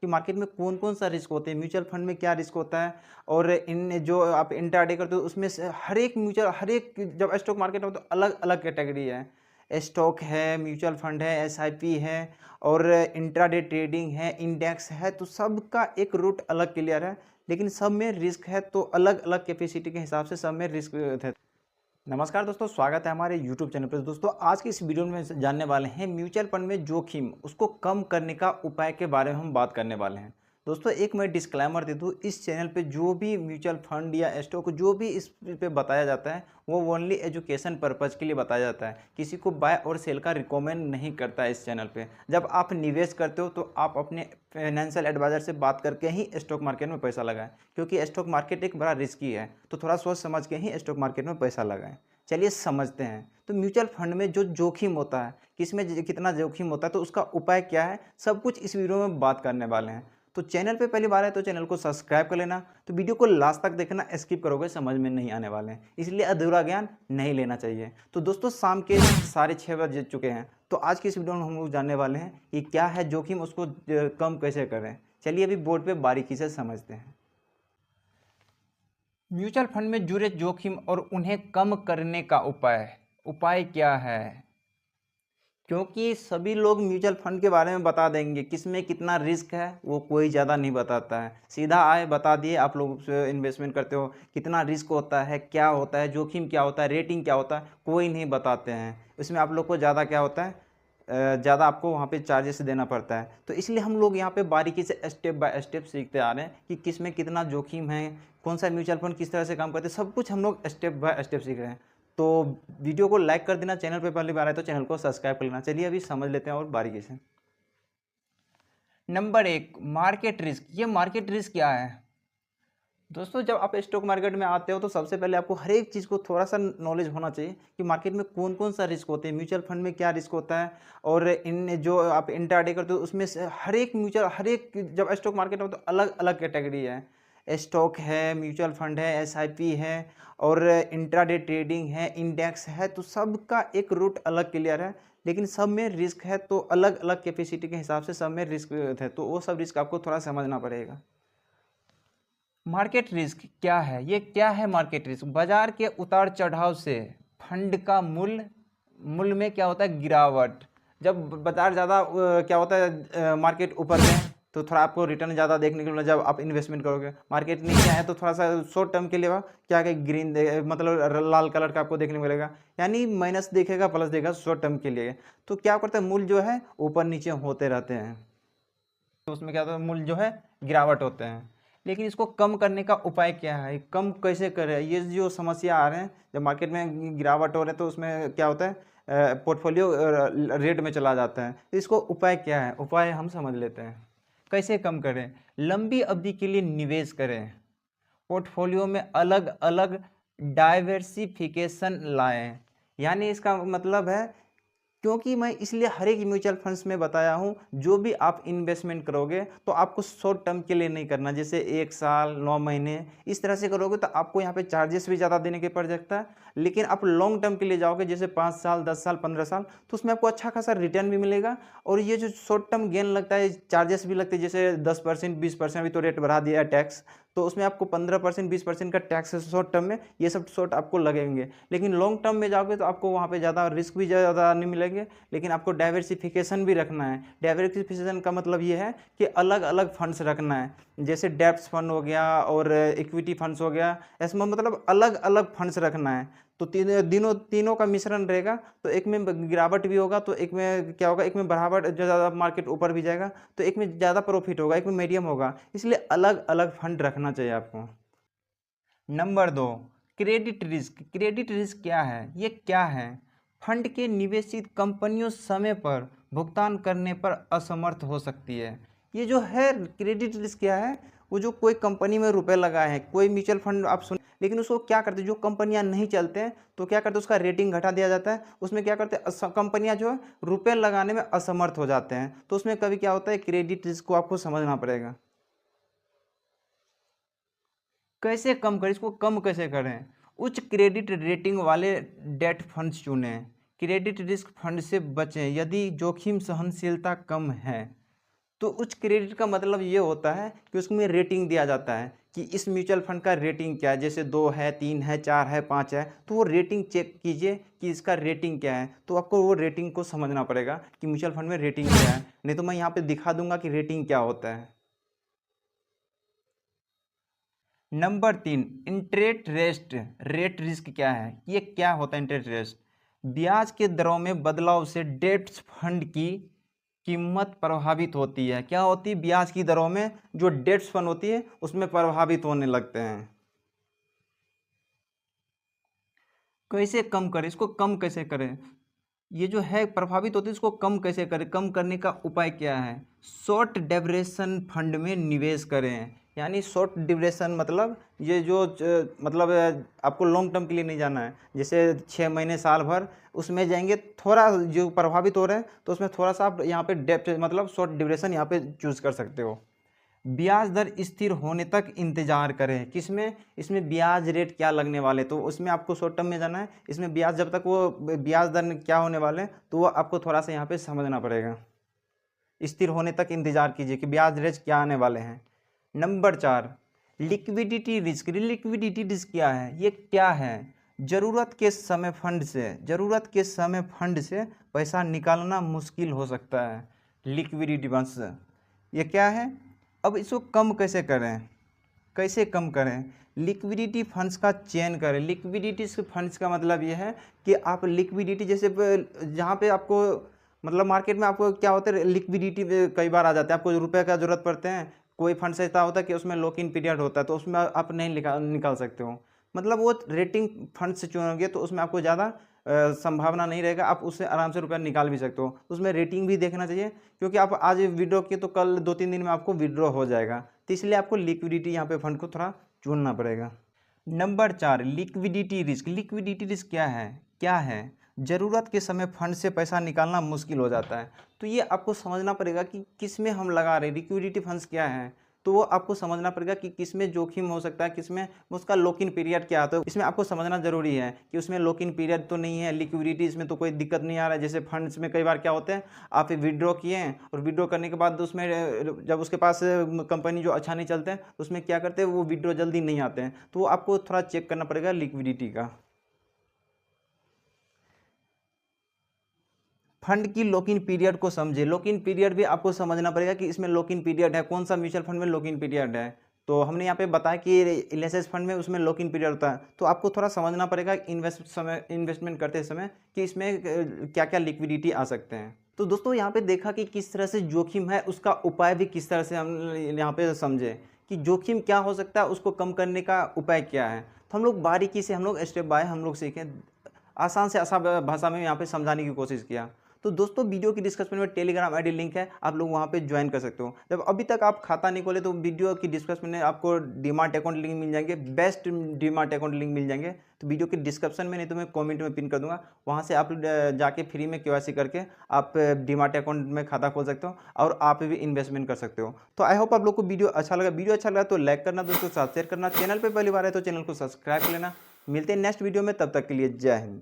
कि मार्केट में कौन कौन सा रिस्क होते हैं, म्यूचुअल फंड में क्या रिस्क होता है। और इन जो आप इंट्राडे करते हो उसमें से हर एक जब स्टॉक मार्केट में तो अलग अलग कैटेगरी है। स्टॉक है, म्यूचुअल फंड है, एसआईपी है और इंट्राडे ट्रेडिंग है, इंडेक्स है। तो सबका एक रूट अलग क्लियर है, लेकिन सब में रिस्क है। तो अलग अलग कैपेसिटी के हिसाब से सब में रिस्क है। नमस्कार दोस्तों, स्वागत है हमारे YouTube चैनल पर। दोस्तों आज की इस वीडियो में जानने वाले हैं म्यूचुअल फंड में जोखिम उसको कम करने का उपाय के बारे में हम बात करने वाले हैं। दोस्तों एक मैं डिस्क्लेमर दे दूं, इस चैनल पे जो भी म्यूचुअल फंड या स्टॉक जो भी इस पे बताया जाता है वो ओनली एजुकेशन पर्पज़ के लिए बताया जाता है। किसी को बाय और सेल का रिकमेंड नहीं करता है इस चैनल पे। जब आप निवेश करते हो तो आप अपने फाइनेंशियल एडवाइज़र से बात करके ही स्टॉक मार्केट में पैसा लगाएं, क्योंकि स्टॉक मार्केट एक बड़ा रिस्की है। तो थोड़ा सोच समझ के ही स्टॉक मार्केट में पैसा लगाएं। चलिए समझते हैं। तो म्यूचुअल फंड में जो जोखिम होता है, किसमें कितना जोखिम होता है, तो उसका उपाय क्या है, सब कुछ इस वीडियो में बात करने वाले हैं। तो चैनल पे पहली बार है तो चैनल को सब्सक्राइब कर लेना। तो वीडियो को लास्ट तक देखना, स्किप करोगे समझ में नहीं आने वाले हैं, इसलिए अधूरा ज्ञान नहीं लेना चाहिए। तो दोस्तों शाम के 6:30 बज चुके हैं। तो आज की इस वीडियो में हम लोग जानने वाले हैं कि क्या है जोखिम, उसको कम कैसे करें। चलिए अभी बोर्ड पे बारीकी से समझते हैं। म्यूचुअल फंड में जुड़े जोखिम और उन्हें कम करने का उपाय क्या है। क्योंकि सभी लोग म्यूचुअल फंड के बारे में बता देंगे, किसमें कितना रिस्क है वो कोई ज़्यादा नहीं बताता है। सीधा आए बता दिए, आप लोग इन्वेस्टमेंट करते हो, कितना रिस्क होता है, क्या होता है, जोखिम क्या होता है, रेटिंग क्या होता है, कोई नहीं बताते हैं। इसमें आप लोग को ज़्यादा क्या होता है, ज़्यादा आपको वहाँ पे चार्जेस देना पड़ता है। तो इसलिए हम लोग यहाँ पे बारीकी से स्टेप बाय स्टेप सीखते आ रहे हैं कि किस में कितना जोखिम है, कौन सा म्यूचुअल फंड किस तरह से काम करते हैं, सब कुछ हम लोग स्टेप बाय स्टेप सीख रहे हैं। तो वीडियो को लाइक कर देना, चैनल पे पहली बार आए तो चैनल को सब्सक्राइब कर लेना। चलिए अभी समझ लेते हैं और बारीकी से। Number 1, market risk. ये मार्केट रिस्क क्या है दोस्तों? जब आप स्टॉक मार्केट में आते हो तो सबसे पहले आपको हर एक चीज़ को थोड़ा सा नॉलेज होना चाहिए कि मार्केट में कौन कौन सा रिस्क होते हैं, म्यूचुअल फंड में क्या रिस्क होता है। और इन जो आप इंट्राडे करते हो उसमें से हर एक जब स्टॉक मार्केट में तो अलग अलग कैटेगरी है। स्टॉक है, म्यूचुअल फंड है, एसआईपी है और इंट्राडे ट्रेडिंग है, इंडेक्स है। तो सबका एक रूट अलग क्लियर है, लेकिन सब में रिस्क है। तो अलग अलग कैपेसिटी के हिसाब से सब में रिस्क है। तो वो सब रिस्क आपको थोड़ा समझना पड़ेगा। मार्केट रिस्क क्या है? ये क्या है मार्केट रिस्क? बाजार के उतार चढ़ाव से फंड का मूल्य में क्या होता है, गिरावट। जब बाजार ज़्यादा क्या होता है, मार्केट ऊपर में तो थोड़ा आपको रिटर्न ज़्यादा देखने को मिला। जब आप इन्वेस्टमेंट करोगे, मार्केट नीचे आए तो थोड़ा सा शॉर्ट टर्म के लिए क्या है, ग्रीन मतलब लाल कलर का आपको देखने को मिलेगा, यानी माइनस देखेगा प्लस देगा शॉर्ट टर्म के लिए। तो क्या करता है, मूल्य जो है ऊपर नीचे होते रहते हैं। तो उसमें क्या होता है, मूल्य जो है गिरावट होते हैं। लेकिन इसको कम करने का उपाय क्या है, कम कैसे करें? ये जो समस्या आ रहे हैं, जब मार्केट में गिरावट हो रहे हैं तो उसमें क्या होता है, पोर्टफोलियो रेट में चला जाता है। तो इसको उपाय क्या है, उपाय हम समझ लेते हैं। कैसे कम करें? लंबी अवधि के लिए निवेश करें, पोर्टफोलियो में अलग अलग डाइवर्सिफिकेशन लाएं। यानी इसका मतलब है, क्योंकि मैं इसलिए हर एक म्यूचुअल फंड्स में बताया हूँ, जो भी आप इन्वेस्टमेंट करोगे तो आपको शॉर्ट टर्म के लिए नहीं करना, जैसे 1 साल 9 महीने इस तरह से करोगे तो आपको यहाँ पे चार्जेस भी ज़्यादा देने के पड़ सकता है। लेकिन आप लॉन्ग टर्म के लिए जाओगे, जैसे 5 साल 10 साल 15 साल, तो उसमें आपको अच्छा खासा रिटर्न भी मिलेगा। और ये जो शॉर्ट टर्म गेन लगता है, चार्जेस भी लगते हैं, जैसे 10% 20%, अभी तो रेट बढ़ा दिया है टैक्स, तो उसमें आपको 15% 20% का टैक्स है शॉर्ट टर्म में, ये सब शॉर्ट आपको लगेंगे। लेकिन लॉन्ग टर्म में जाओगे तो आपको वहाँ पे ज़्यादा रिस्क भी ज़्यादा नहीं मिलेंगे, लेकिन आपको डाइवर्सिफिकेशन भी रखना है। डाइवर्सिफिकेशन का मतलब ये है कि अलग अलग फंड्स रखना है, जैसे डेब्ट फंड हो गया और इक्विटी फंड्स हो गया, इसमें मतलब अलग अलग फंड्स रखना है। तो तीनों का मिश्रण रहेगा, तो एक में गिरावट भी होगा, तो एक में क्या होगा, एक में बढ़ावट जो ज़्यादा मार्केट ऊपर भी जाएगा, तो एक में ज़्यादा प्रॉफिट होगा, एक में मीडियम होगा। इसलिए अलग अलग फंड रखना चाहिए आपको। Number 2, credit risk. Credit risk क्या है? ये क्या है? फंड के निवेशित कंपनियों समय पर भुगतान करने पर असमर्थ हो सकती है। ये जो है क्रेडिट रिस्क क्या है, वो जो कोई कंपनी में रुपए लगाए हैं, कोई म्यूचुअल फंड आप सुन, लेकिन उसको क्या करते हैं, जो कंपनियां नहीं चलते हैं तो क्या करते हैं, उसका रेटिंग घटा दिया जाता है। उसमें क्या करते हैं, कंपनियां जो है रुपए लगाने में असमर्थ हो जाते हैं। तो उसमें कभी क्या होता है, क्रेडिट रिस्क को आपको समझना पड़ेगा। कैसे कम करें, इसको कम कैसे करें? उच्च क्रेडिट रेटिंग वाले डेट फंड्स चुनें। क्रेडिट रिस्क फंड से बचें यदि जोखिम सहनशीलता कम है। तो उच्च क्रेडिट का मतलब ये होता है कि उसमें रेटिंग दिया जाता है कि इस म्यूचुअल फंड का रेटिंग क्या है, जैसे 2 है, 3 है, 4 है, 5 है, तो वो रेटिंग चेक कीजिए कि इसका रेटिंग क्या है। तो आपको वो रेटिंग को समझना पड़ेगा कि म्यूचुअल फंड में रेटिंग क्या है, नहीं तो मैं यहाँ पे दिखा दूंगा कि रेटिंग क्या होता है। नंबर 3, इंटरेस्ट रेट रिस्क क्या है? ये क्या होता है इंटरेस्ट रेट? ब्याज के दरों में बदलाव से डेट फंड की कीमत प्रभावित होती है। क्या होती है? ब्याज की दरों में जो डेट फंड होती है उसमें प्रभावित होने लगते हैं। कैसे कम करें इसको? कम कैसे करें? ये जो है प्रभावित होती है, इसको कम कैसे करें? कम करने का उपाय क्या है? शॉर्ट ड्यूरेशन फंड में निवेश करें। यानी शॉर्ट ड्यूरेशन मतलब ये जो मतलब आपको लॉन्ग टर्म के लिए नहीं जाना है, जैसे 6 महीने साल भर उसमें जाएंगे, थोड़ा जो प्रभावित हो रहे हैं तो उसमें थोड़ा सा आप यहाँ पे डेप्थ मतलब शॉर्ट ड्यूरेशन यहाँ पे चूज कर सकते हो। ब्याज दर स्थिर होने तक इंतजार करें। किसमें? इसमें ब्याज रेट क्या लगने वाले, तो उसमें आपको शॉर्ट टर्म में जाना है। इसमें ब्याज जब तक वो ब्याज दर क्या होने वाले हैं तो वो आपको थोड़ा सा यहाँ पे समझना पड़ेगा। स्थिर होने तक इंतजार कीजिए कि ब्याज रेट क्या आने वाले हैं। Number 4, liquidity risk. Liquidity risk क्या है? ये क्या है? ज़रूरत के समय फंड से पैसा निकालना मुश्किल हो सकता है। लिक्विडिटी बस ये क्या है? अब इसको कम कैसे करें? लिक्विडिटी फंड्स का चयन करें। लिक्विडिटी फंड्स का मतलब ये है कि आप लिक्विडिटी जैसे जहाँ पे आपको मतलब मार्केट में आपको क्या होता है, लिक्विडिटी कई बार आ जाता है, आपको रुपए का जरूरत पड़ते हैं। कोई फंड ऐसा होता है कि उसमें लॉक इन पीरियड होता है तो उसमें आप नहीं निकाल सकते हो। मतलब वो रेटिंग फंड से चुनोगे तो उसमें आपको ज़्यादा संभावना नहीं रहेगा, आप उससे आराम से रुपया निकाल भी सकते हो। तो उसमें रेटिंग भी देखना चाहिए, क्योंकि आप आज विड्रॉ किए तो कल 2-3 दिन में आपको विड्रॉ हो जाएगा। तो इसलिए आपको लिक्विडिटी यहाँ पे फंड को थोड़ा चुनना पड़ेगा। Number 4, liquidity risk. Liquidity risk क्या है? ज़रूरत के समय फंड से पैसा निकालना मुश्किल हो जाता है। तो ये आपको समझना पड़ेगा कि किस में हम लगा रहे हैं। लिक्विडिटी फंड्स क्या है, तो वो आपको समझना पड़ेगा कि किस में जोखिम हो सकता है, किस में उसका लॉक इन पीरियड क्या आता है। इसमें आपको समझना जरूरी है कि उसमें लॉक इन पीरियड तो नहीं है, लिक्विडिटी इसमें तो कोई दिक्कत नहीं आ रहा है। जैसे फंड्स में कई बार क्या होते हैं, आप विड्रॉ किए हैं और विड्रॉ करने के बाद उसमें जब उसके पास कंपनी जो अच्छा नहीं चलते हैं तो उसमें क्या करते हैं, वो विड्रॉ जल्दी नहीं आते हैं। तो वो आपको थोड़ा चेक करना पड़ेगा लिक्विडिटी का। फंड की लॉक इन पीरियड को समझे। लॉक इन पीरियड भी आपको समझना पड़ेगा कि इसमें लॉक इन पीरियड है, कौन सा म्यूचुअल फंड में लॉक इन पीरियड है। तो हमने यहाँ पे बताया कि एलएसएस फंड में उसमें लॉक इन पीरियड होता है। तो आपको थोड़ा समझना पड़ेगा इन्वेस्टमेंट करते समय कि इसमें क्या क्या लिक्विडिटी आ सकते हैं। तो दोस्तों यहाँ पे देखा कि किस तरह से जोखिम है, उसका उपाय भी किस तरह से हम यहाँ पे समझे कि जोखिम क्या हो सकता है, उसको कम करने का उपाय क्या है। तो हम लोग बारीकी से हम लोग स्टेप बाय हम लोग सीखें, आसान से आसान भाषा में यहाँ पे समझाने की कोशिश किया। तो दोस्तों वीडियो की डिस्क्रिप्शन में टेलीग्राम आईडी लिंक है, आप लोग वहाँ पे ज्वाइन कर सकते हो। जब अभी तक आप खाता नहीं खोले तो वीडियो की डिस्क्रिप्शन में आपको डीमार्ट अकाउंट लिंक मिल जाएंगे, बेस्ट डीमार्ट अकाउंट लिंक मिल जाएंगे। तो वीडियो की डिस्क्रिप्शन में नहीं तो मैं कमेंट में पिन कर दूंगा, वहाँ से आप जाके फ्री में केवाईसी करके आप डीमार्ट अकाउंट में खाता खोल सकते हो और आप भी इन्वेस्टमेंट कर सकते हो। तो आई होप आप लोग को वीडियो अच्छा लगा तो लाइक करना, दोस्तों के साथ शेयर करना, चैनल पर पहली बार है तो चैनल को सब्सक्राइब कर लेना। मिलते हैं नेक्स्ट वीडियो में, तब तक के लिए जय हिंद।